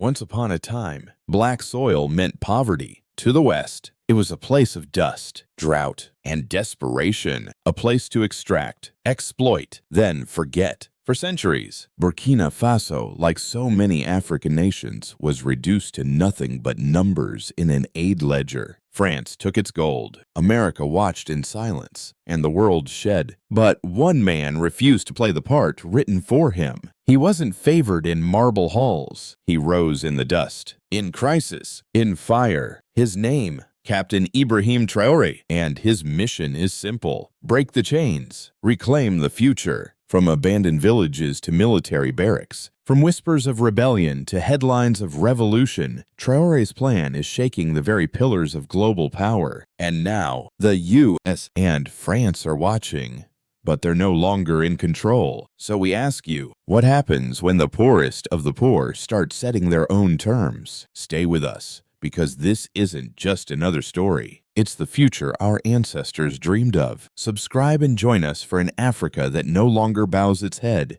Once upon a time, black soil meant poverty. To the west, it was a place of dust, drought, and desperation, a place to extract, exploit, then forget. For centuries, Burkina Faso, like so many African nations, was reduced to nothing but numbers in an aid ledger. France took its gold, America watched in silence, and the world shed. But one man refused to play the part written for him. He wasn't favored in marble halls. He rose in the dust, in crisis, in fire. His name, Captain Ibrahim Traoré, and his mission is simple: break the chains, reclaim the future. From abandoned villages to military barracks, from whispers of rebellion to headlines of revolution, Traoré's plan is shaking the very pillars of global power. And now, the US and France are watching. But they're no longer in control. So we ask you, what happens when the poorest of the poor start setting their own terms? Stay with us, because this isn't just another story. It's the future our ancestors dreamed of. Subscribe and join us for an Africa that no longer bows its head.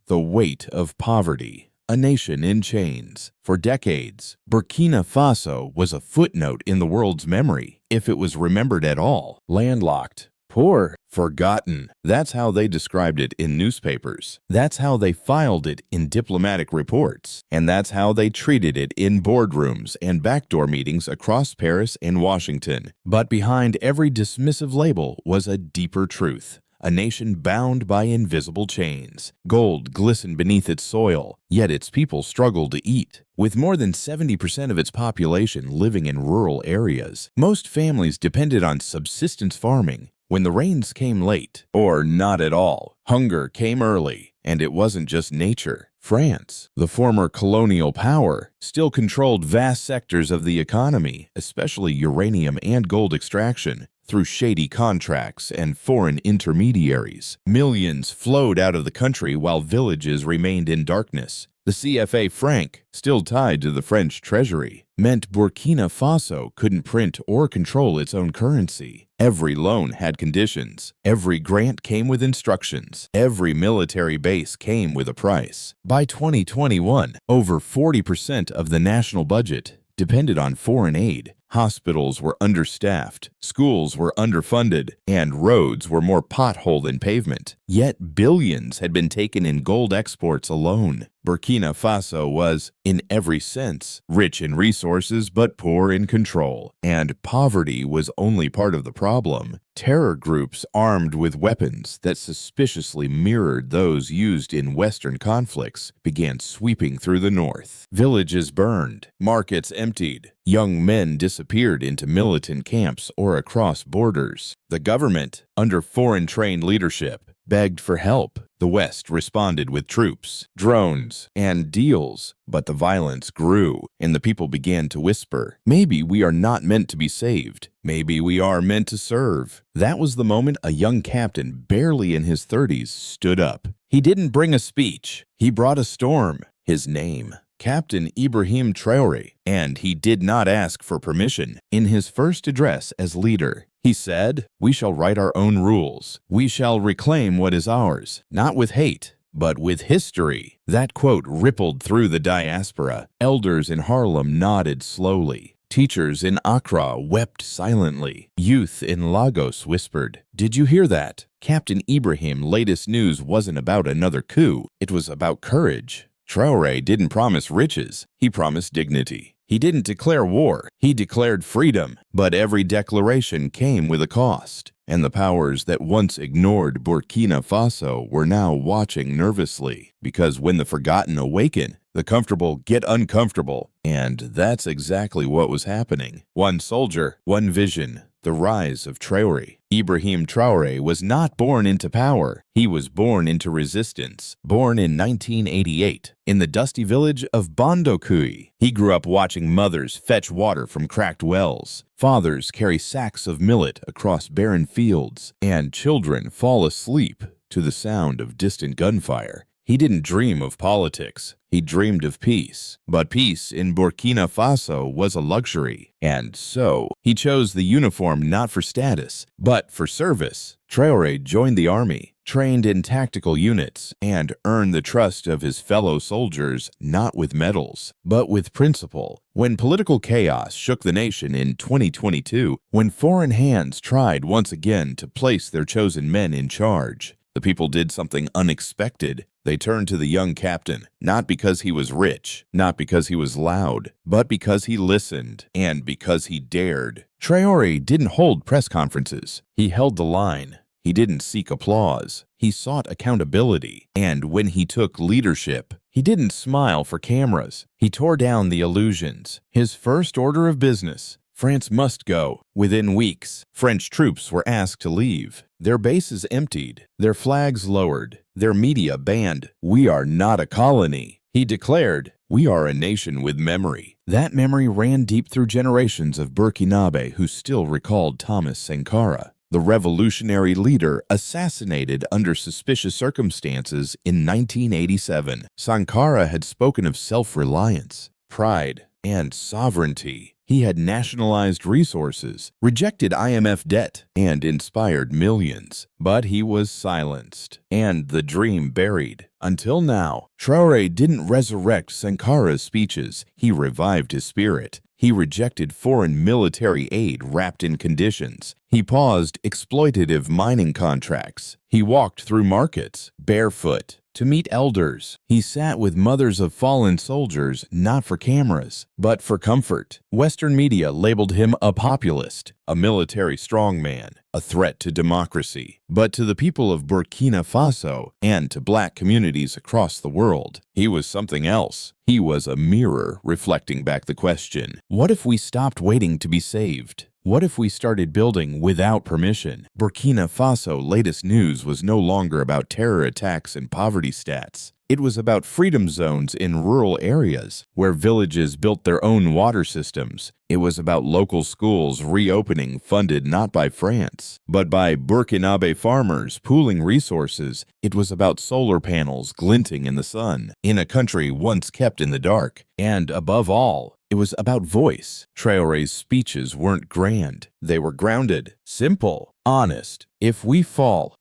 The weight of poverty, a nation in chains. For decades, Burkina Faso was a footnote in the world's memory, if it was remembered at all. Landlocked, poor, forgotten. That's how they described it in newspapers. That's how they filed it in diplomatic reports. And that's how they treated it in boardrooms and backdoor meetings across Paris and Washington. But behind every dismissive label was a deeper truth. A nation bound by invisible chains. Gold glistened beneath its soil, yet its people struggled to eat. With more than 70% of its population living in rural areas, most families depended on subsistence farming. When the rains came late, or not at all, hunger came early, and it wasn't just nature. France, the former colonial power, still controlled vast sectors of the economy, especially uranium and gold extraction. Through shady contracts and foreign intermediaries, millions flowed out of the country while villages remained in darkness. The CFA franc, still tied to the French treasury, meant Burkina Faso couldn't print or control its own currency. Every loan had conditions. Every grant came with instructions. Every military base came with a price. By 2021, over 40% of the national budget depended on foreign aid. Hospitals were understaffed, schools were underfunded, and roads were more pothole than pavement. Yet billions had been taken in gold exports alone. Burkina Faso was, in every sense, rich in resources but poor in control. And poverty was only part of the problem. Terror groups armed with weapons that suspiciously mirrored those used in Western conflicts began sweeping through the north. Villages burned, markets emptied, young men disappeared into militant camps or across borders. The government, under foreign-trained leadership, begged for help. The West responded with troops, drones, and deals. But the violence grew, and the people began to whisper, maybe we are not meant to be saved. Maybe we are meant to serve. That was the moment a young captain, barely in his 30s, stood up. He didn't bring a speech. He brought a storm. His name, Captain Ibrahim Traoré, and he did not ask for permission. In his first address as leader, he said, "We shall write our own rules. We shall reclaim what is ours, not with hate, but with history." That quote rippled through the diaspora. Elders in Harlem nodded slowly. Teachers in Accra wept silently. Youth in Lagos whispered, "Did you hear that?" Captain Ibrahim's latest news wasn't about another coup. It was about courage. Traoré didn't promise riches. He promised dignity. He didn't declare war. He declared freedom. But every declaration came with a cost. And the powers that once ignored Burkina Faso were now watching nervously. Because when the forgotten awaken, the comfortable get uncomfortable. And that's exactly what was happening. One soldier, one vision. The rise of Traoré. Ibrahim Traoré was not born into power. He was born into resistance. Born in 1988, in the dusty village of Bondokui. He grew up watching mothers fetch water from cracked wells, fathers carry sacks of millet across barren fields, and children fall asleep to the sound of distant gunfire. He didn't dream of politics. He dreamed of peace. But peace in Burkina Faso was a luxury. And so, he chose the uniform not for status, but for service. Traoré joined the army. trained in tactical units, and earned the trust of his fellow soldiers not with medals, but with principle. When political chaos shook the nation in 2022, when foreign hands tried once again to place their chosen men in charge, the people did something unexpected. They turned to the young captain, not because he was rich, not because he was loud, but because he listened and because he dared. Traoré didn't hold press conferences. He held the line. He didn't seek applause. He sought accountability. And when he took leadership, he didn't smile for cameras. He tore down the illusions. His first order of business: France must go. Within weeks, French troops were asked to leave. Their bases emptied, their flags lowered, their media banned. "We are not a colony," he declared. "We are a nation with memory." That memory ran deep through generations of Burkinabe who still recalled Thomas Sankara, the revolutionary leader assassinated under suspicious circumstances in 1987. Sankara had spoken of self-reliance, pride, and sovereignty. He had nationalized resources, rejected IMF debt, and inspired millions. But he was silenced, and the dream buried. Until now, Traoré didn't resurrect Sankara's speeches. He revived his spirit. He rejected foreign military aid wrapped in conditions. He paused exploitative mining contracts. He walked through markets, barefoot, to meet elders. He sat with mothers of fallen soldiers, not for cameras, but for comfort. Western media labeled him a populist, a military strongman, a threat to democracy. But to the people of Burkina Faso and to black communities across the world, he was something else. He was a mirror reflecting back the question: what if we stopped waiting to be saved? What if we started building without permission? Burkina Faso latest news was no longer about terror attacks and poverty stats. It was about freedom zones in rural areas where villages built their own water systems. It was about local schools reopening, funded not by France, but by Burkinabe farmers pooling resources. It was about solar panels glinting in the sun in a country once kept in the dark. And above all, it was about voice. Traoré's speeches weren't grand. They were grounded, simple, honest. If we fall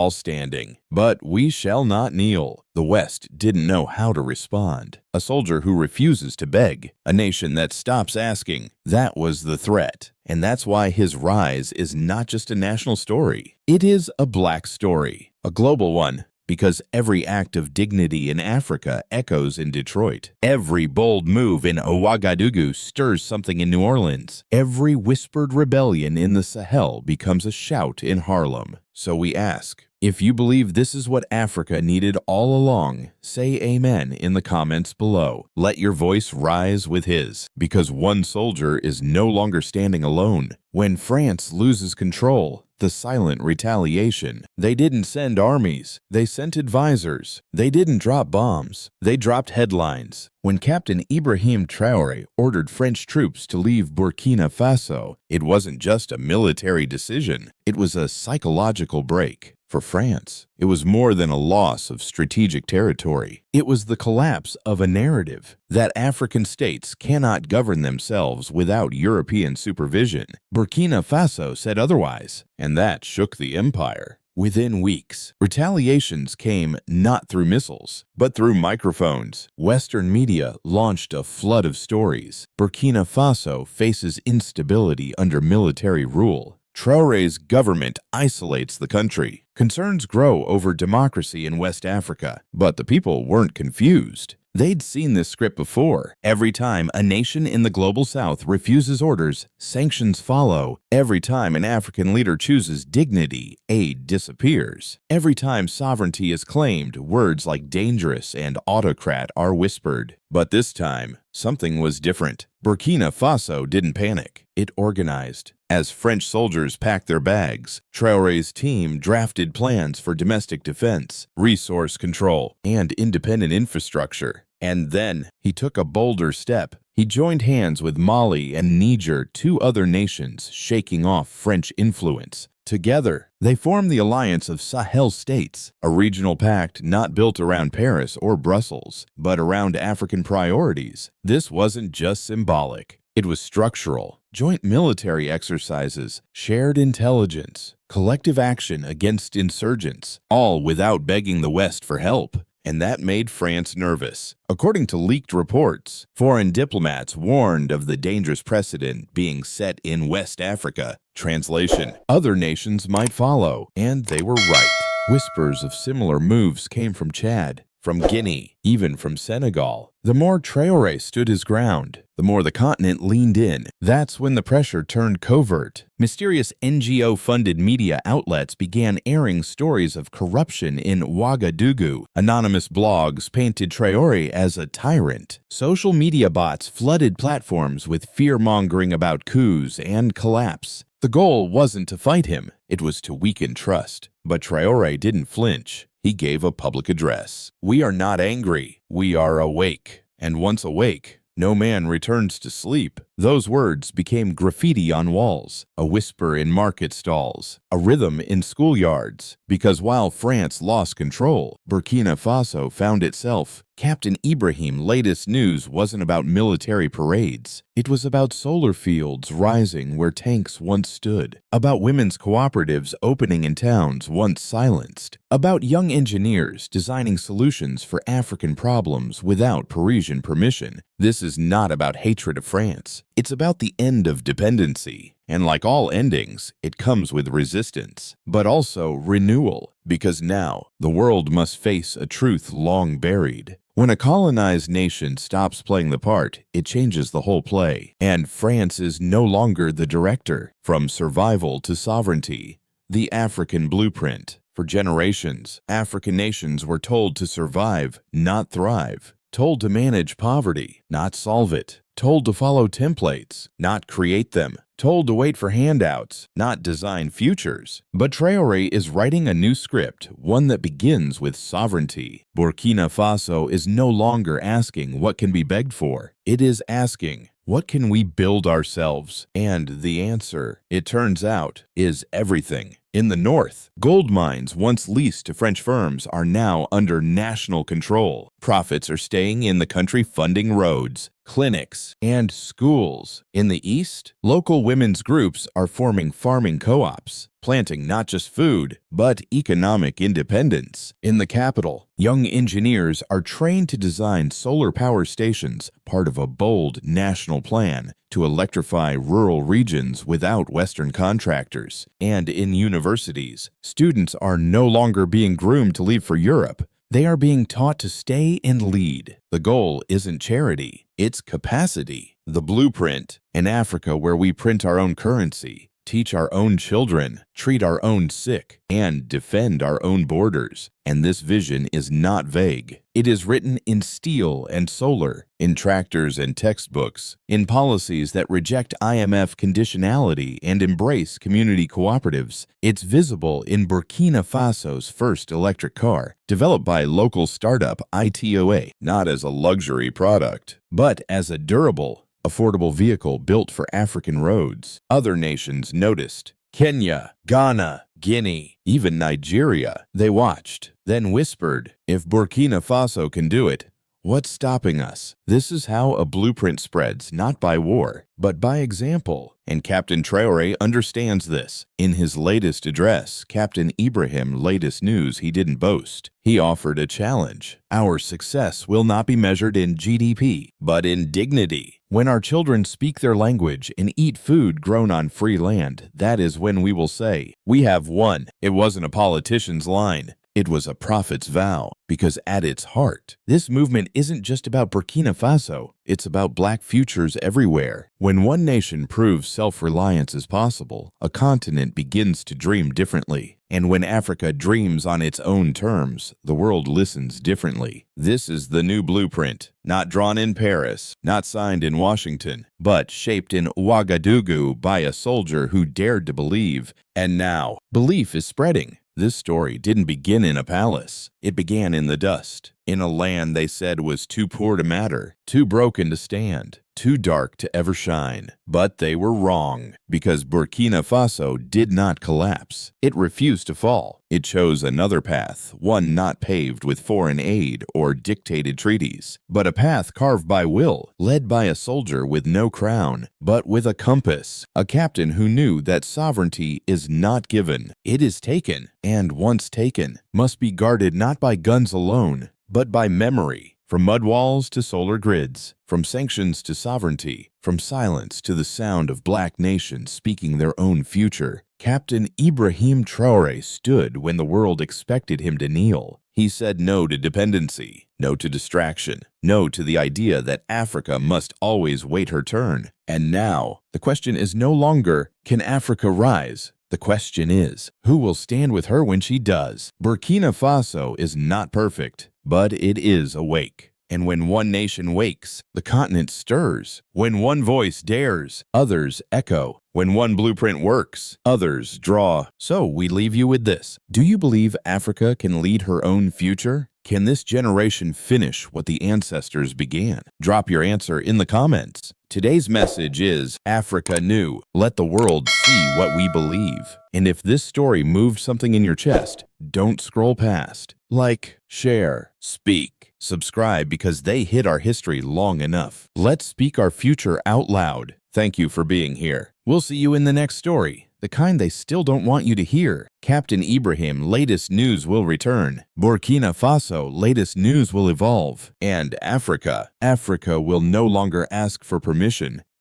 standing, but we shall not kneel. The West didn't know how to respond. A soldier who refuses to beg, a nation that stops asking. That was the threat. And that's why his rise is not just a national story. It is a black story, a global one. Because every act of dignity in Africa echoes in Detroit. Every bold move in Ouagadougou stirs something in New Orleans. Every whispered rebellion in the Sahel becomes a shout in Harlem. So we ask, if you believe this is what Africa needed all along, say amen in the comments below. Let your voice rise with his, because one soldier is no longer standing alone. When France loses control, the silent retaliation. They didn't send armies. They sent advisors. They didn't drop bombs. They dropped headlines. When Captain Ibrahim Traoré ordered French troops to leave Burkina Faso, it wasn't just a military decision. It was a psychological break. For France, it was more than a loss of strategic territory. It was the collapse of a narrative that African states cannot govern themselves without European supervision. Burkina Faso said otherwise, and that shook the empire. Within weeks, retaliations came not through missiles, but through microphones. Western media launched a flood of stories. Burkina Faso faces instability under military rule. Traoré's government isolates the country. Concerns grow over democracy in West Africa, but the people weren't confused. They'd seen this script before. Every time a nation in the global south refuses orders, sanctions follow. Every time an African leader chooses dignity, aid disappears. Every time sovereignty is claimed, words like dangerous and autocrat are whispered. But this time, something was different. Burkina Faso didn't panic. It organized. As French soldiers packed their bags, Traoré's team drafted plans for domestic defense, resource control, and independent infrastructure. And then he took a bolder step. He joined hands with Mali and Niger, two other nations shaking off French influence. Together, they formed the Alliance of Sahel States, a regional pact not built around Paris or Brussels, but around African priorities. This wasn't just symbolic. It was structural. Joint military exercises, shared intelligence, collective action against insurgents, all without begging the West for help. And that made France nervous. According to leaked reports, foreign diplomats warned of the dangerous precedent being set in West Africa. Translation: other nations might follow, and they were right. Whispers of similar moves came from Chad, from Guinea, even from Senegal. The more Traoré stood his ground, the more the continent leaned in. That's when the pressure turned covert. Mysterious NGO-funded media outlets began airing stories of corruption in Ouagadougou. Anonymous blogs painted Traoré as a tyrant. Social media bots flooded platforms with fear-mongering about coups and collapse. The goal wasn't to fight him, it was to weaken trust. But Traoré didn't flinch. He gave a public address. "We are not angry, we are awake. And once awake, no man returns to sleep." Those words became graffiti on walls, a whisper in market stalls, a rhythm in schoolyards. Because while France lost control, Burkina Faso found itself. Captain Ibrahim's latest news wasn't about military parades. It was about solar fields rising where tanks once stood, about women's cooperatives opening in towns once silenced, about young engineers designing solutions for African problems without Parisian permission. This is not about hatred of France. It's about the end of dependency. And like all endings, it comes with resistance, but also renewal, because now the world must face a truth long buried. When a colonized nation stops playing the part, it changes the whole play. And France is no longer the director. From survival to sovereignty, the African blueprint. For generations, African nations were told to survive, not thrive. Told to manage poverty, not solve it. Told to follow templates, not create them. Told to wait for handouts, not design futures. But Traoré is writing a new script, one that begins with sovereignty. Burkina Faso is no longer asking what can be begged for. It is asking, what can we build ourselves? And the answer, it turns out, is everything. In the north, gold mines once leased to French firms are now under national control. Profits are staying in the country funding roads, clinics, and schools. In the east, local women's groups are forming farming co-ops, planting not just food, but economic independence. In the capital, young engineers are trained to design solar power stations, part of a bold national plan to electrify rural regions without Western contractors. And in universities, students are no longer being groomed to leave for Europe. They are being taught to stay and lead. The goal isn't charity, it's capacity. The blueprint, in Africa where we print our own currency, teach our own children, treat our own sick, and defend our own borders. And this vision is not vague. It is written in steel and solar, in tractors and textbooks, in policies that reject IMF conditionality and embrace community cooperatives. It's visible in Burkina Faso's first electric car, developed by local startup ITOA, not as a luxury product, but as a durable, affordable vehicle built for African roads. Other nations noticed. Kenya, Ghana, Guinea, even Nigeria. They watched, then whispered, if Burkina Faso can do it, what's stopping us? This is how a blueprint spreads, not by war, but by example. And Captain Traoré understands this. In his latest address, Captain Ibrahim's latest news he didn't boast. He offered a challenge. Our success will not be measured in GDP, but in dignity. When our children speak their language and eat food grown on free land, that is when we will say, we have won. It wasn't a politician's line. It was a prophet's vow, because at its heart, this movement isn't just about Burkina Faso, it's about Black futures everywhere. When one nation proves self-reliance is possible, a continent begins to dream differently. And when Africa dreams on its own terms, the world listens differently. This is the new blueprint, not drawn in Paris, not signed in Washington, but shaped in Ouagadougou by a soldier who dared to believe. And now, belief is spreading. This story didn't begin in a palace. It began in the dust, in a land they said was too poor to matter, too broken to stand, too dark to ever shine. But they were wrong, because Burkina Faso did not collapse. It refused to fall. It chose another path, one not paved with foreign aid or dictated treaties, but a path carved by will, led by a soldier with no crown, but with a compass, a captain who knew that sovereignty is not given, it is taken, and once taken, must be guarded not by guns alone, but by memory. From mud walls to solar grids, from sanctions to sovereignty, from silence to the sound of black nations speaking their own future, Captain Ibrahim Traoré stood when the world expected him to kneel. He said no to dependency, no to distraction, no to the idea that Africa must always wait her turn. And now, the question is no longer, can Africa rise? The question is, who will stand with her when she does? Burkina Faso is not perfect, but it is awake. And when one nation wakes, the continent stirs. When one voice dares, others echo. When one blueprint works, others draw. So we leave you with this. Do you believe Africa can lead her own future? Can this generation finish what the ancestors began? Drop your answer in the comments. Today's message is Africa New. Let the world see what we believe. And if this story moved something in your chest, don't scroll past. Like, share, speak, subscribe because they hid our history long enough. Let's speak our future out loud. Thank you for being here. We'll see you in the next story. The kind they still don't want you to hear. Captain Ibrahim, latest news will return. Burkina Faso, latest news will evolve. And Africa will no longer ask for permission.